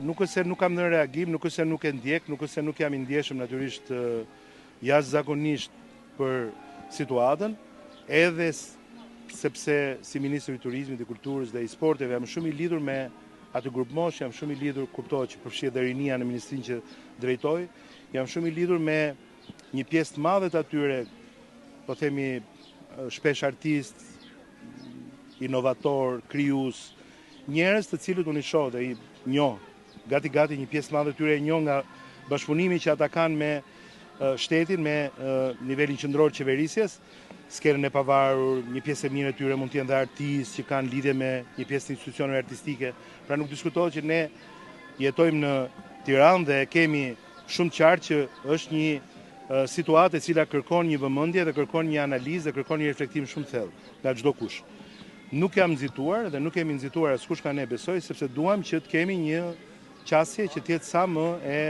Nuk është se nuk kam në reagim, nuk është se nuk e ndjek, nuk është se nuk jam i ndjeshëm natyrisht jashtëzakonisht për situatën, edhe sepse si Ministri i Turizmit, i Kulturës dhe i Sporteve jam shumë i lidhur me atë grup mosh, jam shumë i lidhur, kuptohet që përfshihet dhe rinia në ministrinë që drejtoj, jam shumë i lidhur me një pjesë të madhe të atyre, po themi shpesh artist, inovator, krijues, njerëz të cilët unë i shoh dhe i njoh gati një pjesë madhe të tyre e njoh nga bashkëpunimi që ata kanë me shtetin, me nivelin qendror qeverisjes, skenën e pavarur, një pjesë e mirë e tyre mund të jenë dhe artistë që kanë lidhje me një pjesë të institucioneve artistike. Pra nuk diskutohet që ne jetojmë në Tiranë dhe kemi shumë qartë që është një situatë e cila kërkon një vëmendje dhe kërkon një analizë dhe kërkon një reflektim shumë thellë nga çdo kush. Nuk jam nxituar dhe nuk kemi nxituar askush ka ne besoj, sepse duam që të kemi një qasje që të jetë sa më e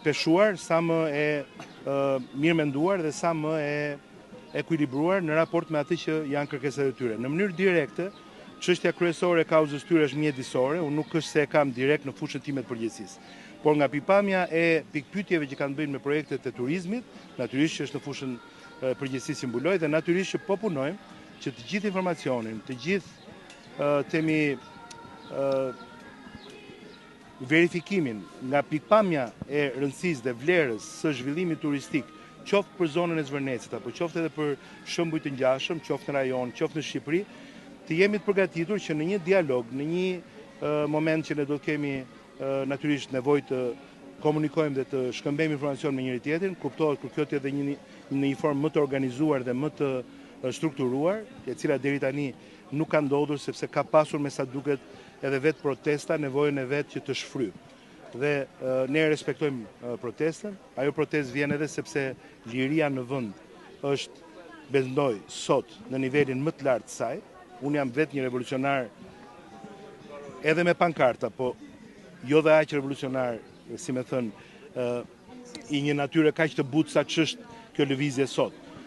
peshuar, sa më e mirë menduar dhe sa më e ekuilibruar në raport me atë që janë kërkesat e tyre. Në mënyrë direkte, çështja kryesore e kauzës tyre është mjedisore, unë nuk është se e kam direkt në fushën time të përgjegjësisë. Por nga pikpamja e pikpyetjeve që kanë bënë me projektet e turizmit, natyrisht që është në fushën përgjegjësisë që mbuloj dhe natyrisht që po punojmë që të gjithë informacionin, të gjithë temi verifikimin nga pikpamja e rëndësisë dhe vlerës së zhvillimit turistik, qoftë për zonën e Zvërnecit, apo qoftë edhe për shembuj të ngjashëm, qoftë në rajon, qoftë në Shqipëri, të jemi të përgatitur që në një dialog, në një moment që ne do të kemi natyrisht nevojë të komunikojmë dhe të shkëmbejmë informacion me njëri tjetrin, kuptohet kur kjo të jetë në një formë më të organizuar dhe më të strukturuar, e cila deri tani nuk ka ndodhur sepse ka pasur me sa duket edhe vetë protesta, nevojën e vetë që të shfryj. Dhe ne respektojmë protestën, ajo protestë vjen edhe sepse liria në vend është, mendoj, sot në nivelin më të lartë të saj. Unë jam vetë një revolucionar edhe me pankarta, po jo dhe aq revolucionar, si me thënë, i një natyre kaq të butë sa ç'është kjo lëvizje sot.